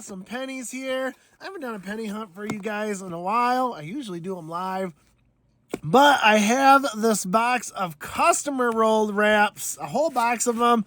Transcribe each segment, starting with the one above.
some pennies here. I haven't done a penny hunt for you guys in a while. I usually do them live. But I have this box of customer rolled wraps, a whole box of them.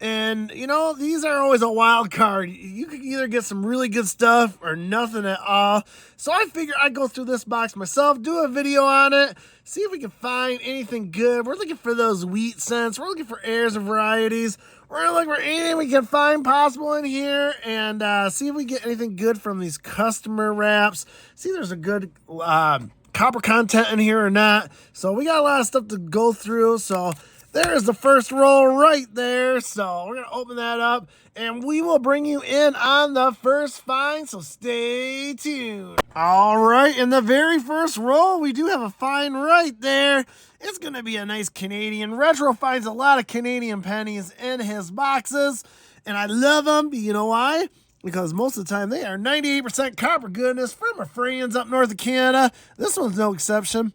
And, you know, these are always a wild card. You could either get some really good stuff or nothing at all. So I figured I'd go through this box myself, do a video on it, see if we can find anything good. We're looking for those wheat scents. We're looking for airs and varieties. We're going to look for anything we can find possible in here and see if we get anything good from these customer wraps. See if there's a good copper content in here or not. So we got a lot of stuff to go through. So there's the first roll right there. So we're going to open that up and we will bring you in on the first find. So stay tuned. All right. In the very first roll, we do have a find right there. It's going to be a nice Canadian. Retro finds a lot of Canadian pennies in his boxes. And I love them. You know why? Because most of the time they are 98% copper goodness from our friends up north of Canada. This one's no exception.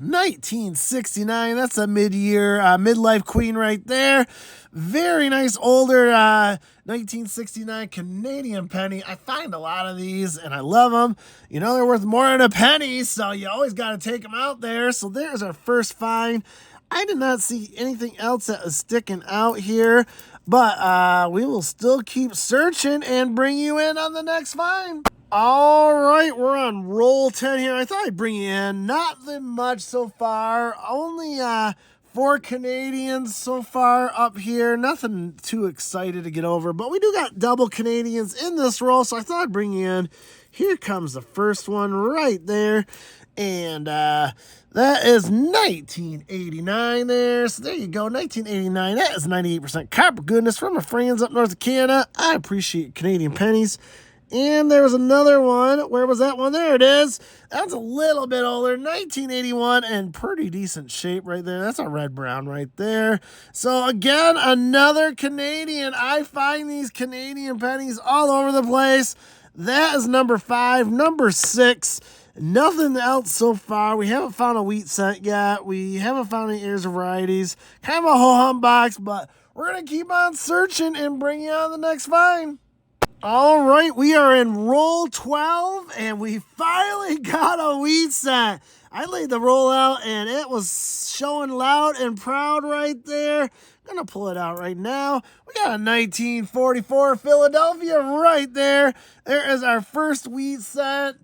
1969, that's a mid-year midlife queen right there. Very nice older 1969 Canadian penny. I find a lot of these and I love them. You know, they're worth more than a penny, so you always got to take them out there. So there's our first find. I did not see anything else that is sticking out here, but we will still keep searching and bring you in on the next find. All right, we're on roll 10 here. I thought I'd bring you in. Nothing much so far. Only 4 Canadians so far up here. Nothing too excited to get over, but we do got double Canadians in this roll, so I thought I'd bring you in. Here comes the first one right there, and that is 1989 there. So there you go, 1989. That is 98% copper goodness from our friends up north of Canada. I appreciate Canadian pennies. And there was another one. Where was that one? There it is. That's a little bit older. 1981 and pretty decent shape right there. That's a red brown right there. So again, another Canadian. I find these Canadian pennies all over the place. That is number 5. Number 6. Nothing else so far. We haven't found a wheat scent yet. We haven't found any airs or varieties. Kind of a ho-hum box, but we're going to keep on searching and bring you on the next find. All right, we are in roll 12, and we finally got a wheat scent. I laid the roll out, and it was showing loud and proud right there. I'm going to pull it out right now. We got a 1944 Philadelphia right there. There is our first wheat scent.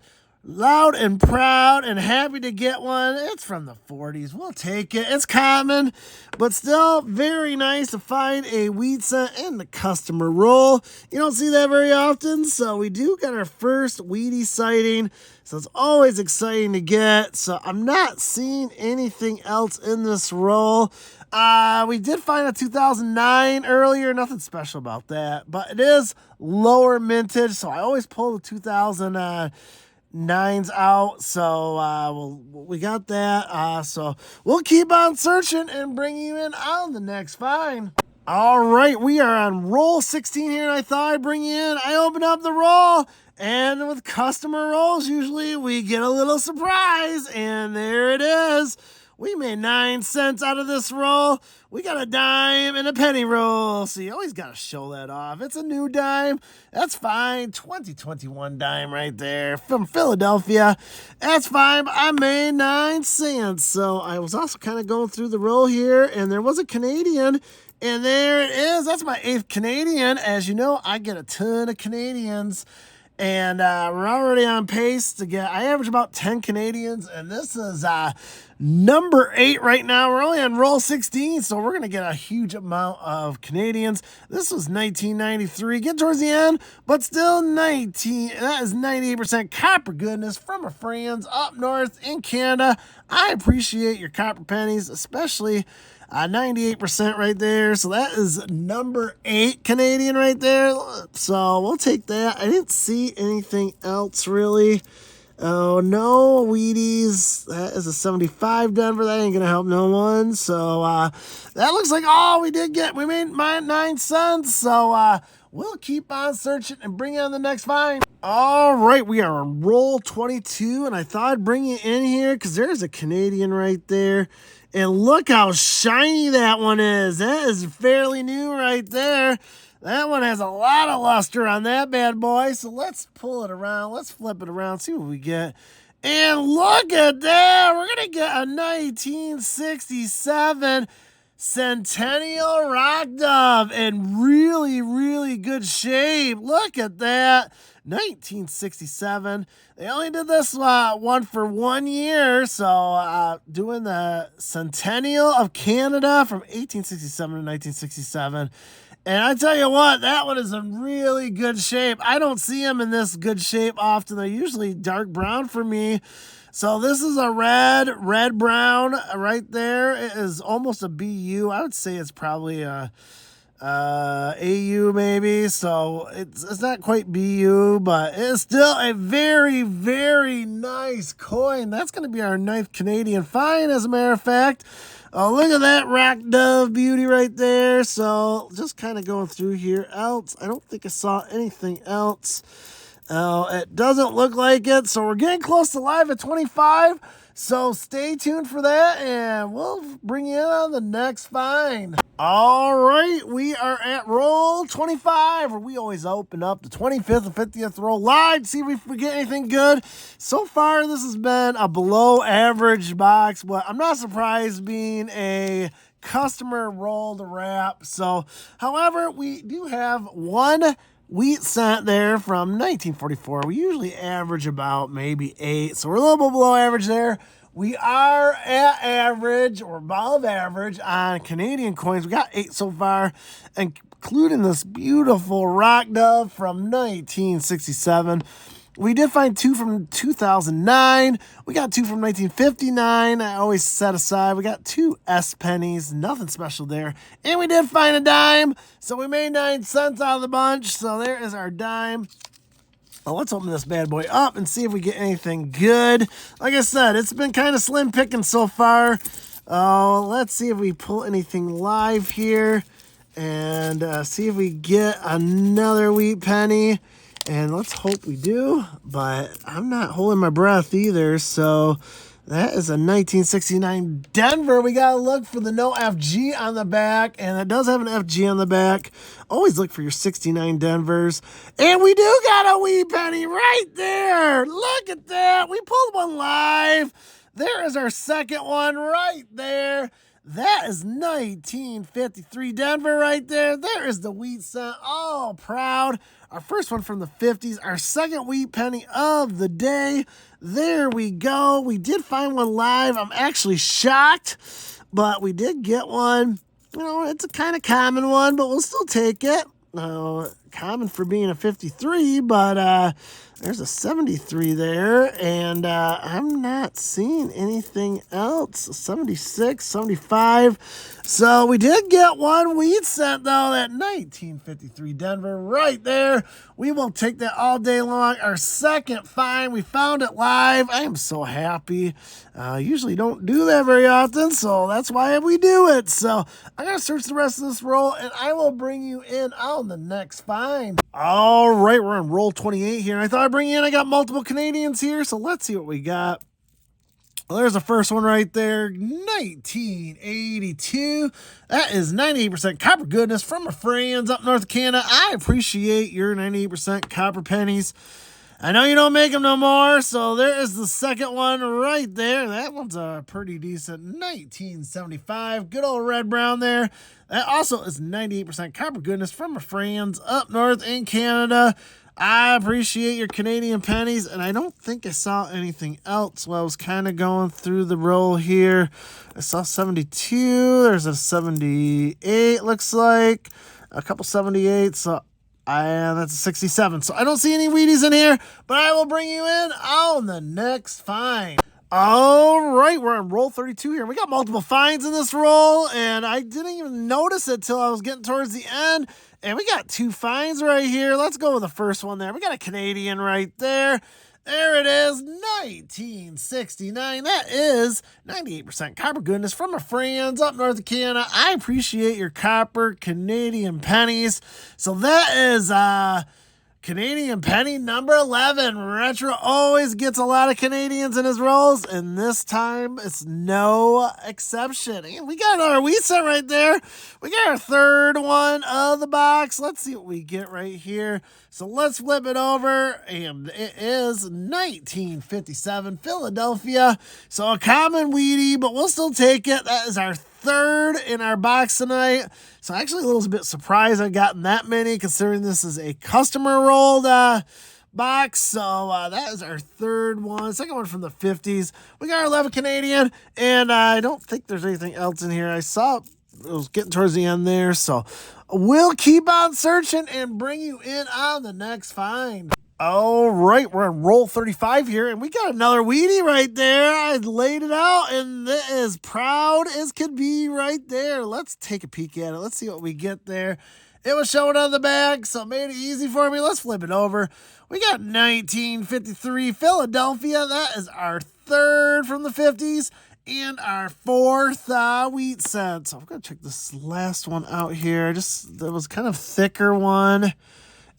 Loud and proud and happy to get one. It's from the 40s. We'll take it. It's common, but still very nice to find a wheat scent in the customer roll. You don't see that very often, so we do get our first wheaty sighting. So it's always exciting to get. So I'm not seeing anything else in this roll. We did find a 2009 earlier. Nothing special about that, but it is lower mintage, so I always pull the 2009s out, so we got that. So we'll keep on searching and bring you in on the next find. All right, we are on roll 16 here, and I thought I'd bring you in. I open up the roll, and with customer rolls, usually we get a little surprise, and there it is. We made 9 cents out of this roll. We got a dime and a penny roll. So you always got to show that off. It's a new dime. That's fine. 2021 dime right there from Philadelphia. That's fine. But I made 9 cents. So I was also kind of going through the roll here, and there was a Canadian. And there it is. That's my 8th Canadian. As you know, I get a ton of Canadians. And we're already on pace to get, I average about 10 Canadians, and this is number 8 right now. We're only on roll 16, so we're going to get a huge amount of Canadians. This was 1993, get towards the end, but still 19, that is 98% copper goodness from our friends up north in Canada. I appreciate your copper pennies, especially 98% right there. So that is number 8 Canadian right there. So we'll take that. I didn't see anything else really. Oh, no Wheaties. That is a 75 Denver. That ain't going to help no one. So that looks like all we did get. We made 9 cents. So we'll keep on searching and bring on the next find. All right, we are on roll 22, and I thought I'd bring you in here because there's a Canadian right there. And look how shiny that one is. That is fairly new right there. That one has a lot of luster on that bad boy. So let's pull it around. Let's flip it around, see what we get. And look at that. We're going to get a 1967 Centennial Rock Dove in really, really good shape. Look at that. 1967. They only did this one for 1 year. So doing the Centennial of Canada from 1867 to 1967. And I tell you what, that one is in really good shape. I don't see them in this good shape often. They're usually dark brown for me. So this is a red brown right there. It is almost a BU. I would say it's probably a AU maybe. So it's not quite BU, but it's still a very, very nice coin. That's going to be our 9th Canadian find, as a matter of fact. Oh, look at that rock dove beauty right there. So just kind of going through here. Else, I don't think I saw anything else. It doesn't look like it. So we're getting close to live at 25. So stay tuned for that, and we'll bring you in on the next find. All right, we are at roll 25, where we always open up the 25th and 50th roll live, see if we get anything good. So far, this has been a below average box, but I'm not surprised being a customer roll to wrap. So, however, we do have one wheat cent there from 1944. We usually average about maybe 8, so we're a little bit below average there. We are at average or above average on Canadian coins. We got 8 so far, including this beautiful rock dove from 1967. We did find 2 from 2009. We got 2 from 1959. I always set aside. We got 2 S pennies. Nothing special there. And we did find a dime. So we made 9 cents out of the bunch. So there is our dime. Well, let's open this bad boy up and see if we get anything good. Like I said, it's been kind of slim picking so far. Let's see if we pull anything live here. And see if we get another wheat penny. And let's hope we do, but I'm not holding my breath either. So that is a 1969 Denver. We got to look for the no FG on the back, and it does have an FG on the back. Always look for your 69 Denvers. And we do got a wee penny right there. Look at that. We pulled one live. There is our second one right there. That is 1953 Denver right there. There is the wheat cent, all proud. Our first one from the 50s, our second wheat penny of the day. There we go. We did find one live. I'm actually shocked, but we did get one. You know, it's a kind of common one, but we'll still take it. Common for being a 53, but there's a 73 there, and I'm not seeing anything else. 76, 75. So we did get one wheat cent, though, that 1953 Denver right there. We will take that all day long. Our second find, we found it live. I am so happy. Usually don't do that very often, so that's why we do it. So I'm going to search the rest of this roll, and I will bring you in on the next find. All right, we're on roll 28 here. I thought I'd bring you in. I got multiple Canadians here, so let's see what we got. Well, there's the first one right there, 1982. That is 98% copper goodness from our friends up north of Canada. I appreciate your 98% copper pennies. I know you don't make them no more, so there is the second one right there. That one's a pretty decent 1975. Good old red brown there. That also is 98% copper goodness from our friends up north in Canada. I appreciate your Canadian pennies, and I don't think I saw anything else while I was kind of going through the roll here. I saw 72. There's a 78, looks like. A couple 78s. So that's a 67. So I don't see any Wheaties in here, but I will bring you in on the next find. All right, we're on roll 32 here. We got multiple finds in this roll, and I didn't even notice it till I was getting towards the end. And we got 2 finds right here. Let's go with the first one there. We got a Canadian right there. There it is, 1969. That is 98% copper goodness from our friends up north of Canada. I appreciate your copper Canadian pennies. So that is Canadian penny number 11. Retro always gets a lot of Canadians in his rolls, and this time it's no exception. And we got our wheat set right there. We got our third one of the box. Let's see what we get right here. So let's flip it over, and it is 1957 Philadelphia. So a common Wheatie, but we'll still take it. That is our third in our box tonight. So actually a little bit surprised I've gotten that many, considering this is a customer rolled box. So that is our third one. Second one from the 50s. We got our 11 Canadian, and I don't think there's anything else in here. I saw it was getting towards the end there, so we'll keep on searching and bring you in on the next find. All right, we're on roll 35 here, and we got another Wheatie right there. I laid it out, and it is proud as could be right there. Let's take a peek at it. Let's see what we get there. It was showing on the back, so it made it easy for me. Let's flip it over. We got 1953 Philadelphia. That is our third from the 50s. And our fourth wheat set. So I'm going to check this last one out here. There was kind of thicker one.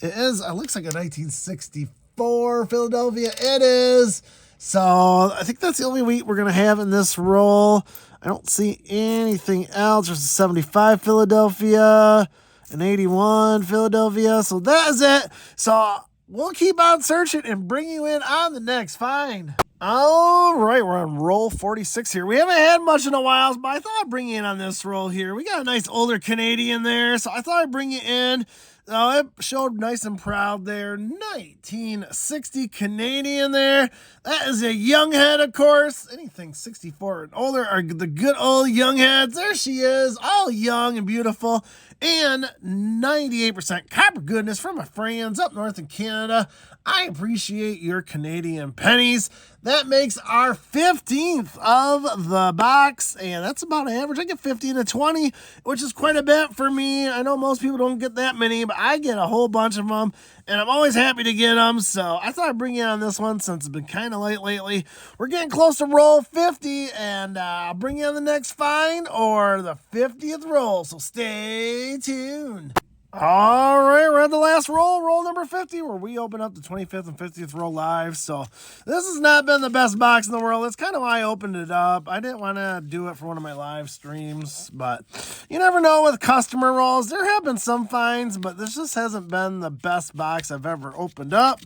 It is, it looks like a 1964 Philadelphia. It is. So I think that's the only wheat we're going to have in this roll. I don't see anything else. There's a 75 Philadelphia, an 81 Philadelphia. So that is it. So we'll keep on searching and bring you in on the next find. All right, we're on roll 46 here. We haven't had much in a while, but I thought I'd bring you in on this roll here. We got a nice older Canadian there, so I thought I'd bring you in. It showed nice and proud there. 1960 Canadian there. That is a young head, of course. Anything 64 and older are the good old young heads. There she is, all young and beautiful. And 98% copper goodness from my friends up north in Canada. I appreciate your Canadian pennies. That makes our 15th of the box, and that's about average. I get 15 to 20, which is quite a bit for me. I know most people don't get that many, but I get a whole bunch of them, and I'm always happy to get them. So I thought I'd bring you on this one since it's been kind of late lately. We're getting close to roll 50, and I'll bring you on the next find or the 50th roll, so stay tuned. All right, we're at the last roll number 50, where we open up the 25th and 50th roll live. So this has not been the best box in the world. That's kind of why I opened it up. I didn't want to do it for one of my live streams, but you never know with customer rolls. There have been some finds, but this just hasn't been the best box I've ever opened up.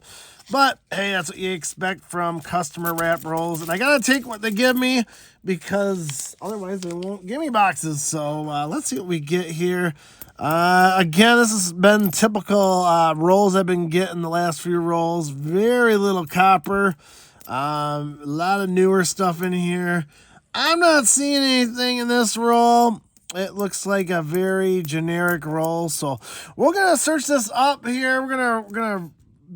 But hey, that's what you expect from customer wrap rolls. And I got to take what they give me because otherwise they won't give me boxes. So let's see what we get here. Again, this has been typical rolls I've been getting the last few rolls. Very little copper. A lot of newer stuff in here. I'm not seeing anything in this roll. It looks like a very generic roll. So we're going to search this up here. We're gonna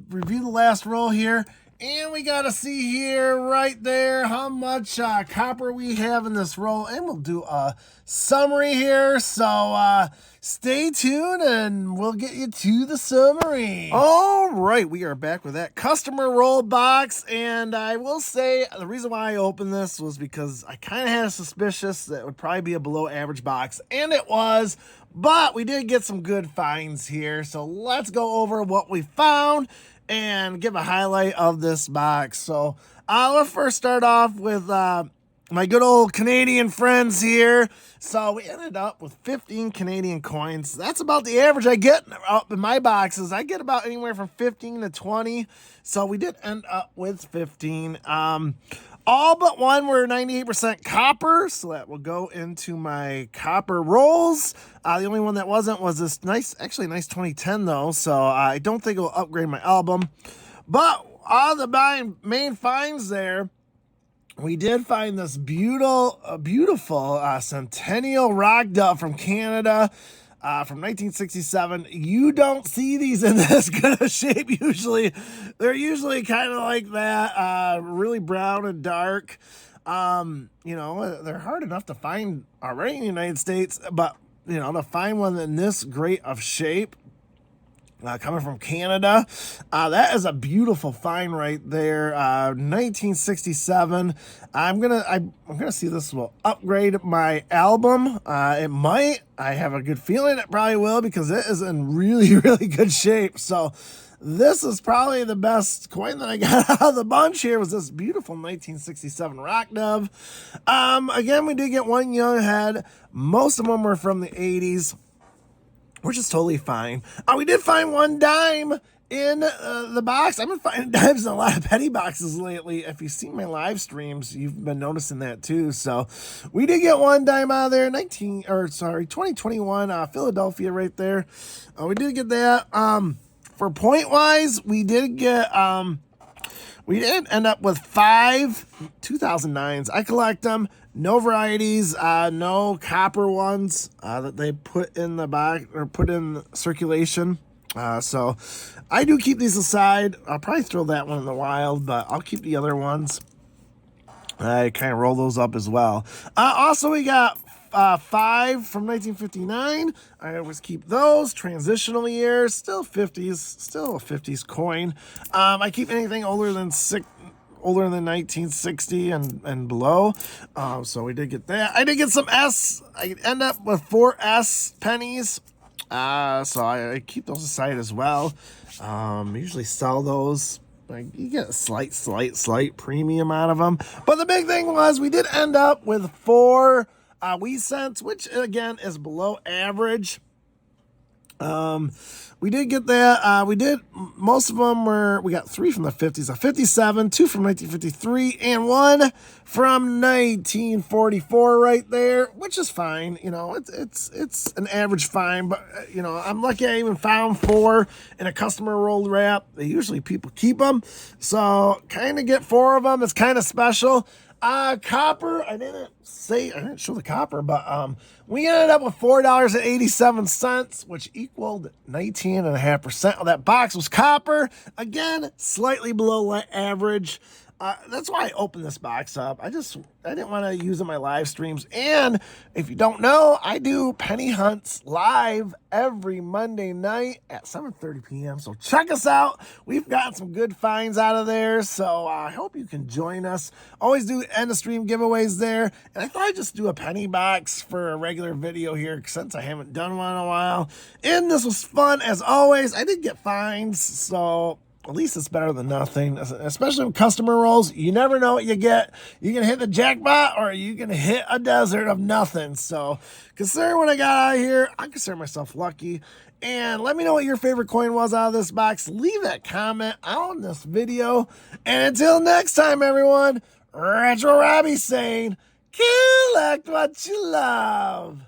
review the last roll here. And we got to see here right there how much copper we have in this roll. And we'll do a summary here. So stay tuned and we'll get you to the summary. All right, we are back with that customer roll box. And I will say the reason why I opened this was because I kind of had a suspicious that it would probably be a below average box. And it was. But we did get some good finds here. So let's go over what we found and give a highlight of this box. So let's first start off with my good old Canadian friends here. So we ended up with 15 Canadian coins. That's about the average I get up in my boxes. I get about anywhere from 15 to 20. So we did end up with 15. All but one were 98% copper, so that will go into my copper rolls. The only one that wasn't was this nice 2010 though, so I don't think it will upgrade my album. But all the main finds there, we did find this beautiful Centennial Rock Dove from Canada. From 1967. You don't see these in this good of shape usually. They're usually kind of like that, really brown and dark. You know, they're hard enough to find already in the United States, but, you know, to find one in this great of shape, coming from Canada. That is a beautiful find right there. 1967. I'm gonna see this will upgrade my album. It might. I have a good feeling it probably will because it is in really, really good shape. So this is probably the best coin that I got out of the bunch here. Was this beautiful 1967 Rock Dove. Again, we did get one young head. Most of them were from the 80s, which is totally fine. We did find one dime in the box. I've been finding dimes in a lot of penny boxes lately. If you've seen my live streams, you've been noticing that too. So we did get one dime out of there. 2021 Philadelphia right there. We did get that. For point wise, we did end up with 5 2009s. I collect them. No varieties, no copper ones that they put in the back or put in circulation. So I do keep these aside. I'll probably throw that one in the wild, but I'll keep the other ones. I kind of roll those up as well. Also, we got 5 from 1959. I always keep those. Transitional years, still 50s, still a 50s coin. I keep anything older than 1960 and below. So we did get that. I did get some S. I end up with 4 S pennies. So I keep those aside as well. Usually sell those. You get a slight premium out of them. But the big thing was we did end up with 4 wee cents, which again is below average. We did get that. Most of them we got 3 from the 50s, a 57, 2 from 1953, and 1 from 1944 right there, which is fine. You know, it's an average fine, but you know, I'm lucky I even found 4 in a customer rolled wrap. Usually people keep them, so kind of get 4 of them. It's kind of special. Copper, I didn't show the copper, but we ended up with $4.87, which equaled 19.5% of that box was copper. Again, slightly below average. That's why I opened this box up. I didn't want to use it in my live streams. And if you don't know, I do penny hunts live every Monday night at 7:30 p.m. So check us out. We've got some good finds out of there. So I hope you can join us. Always do end of stream giveaways there. And I thought I'd just do a penny box for a regular video here since I haven't done one in a while. And this was fun as always. I did get finds, so at least it's better than nothing, especially with customer rolls. You never know what you get. You can hit the jackpot or you can hit a desert of nothing. So considering what I got out of here, I consider myself lucky. And let me know what your favorite coin was out of this box. Leave that comment on this video. And until next time, everyone, Retro Robbie saying, collect what you love.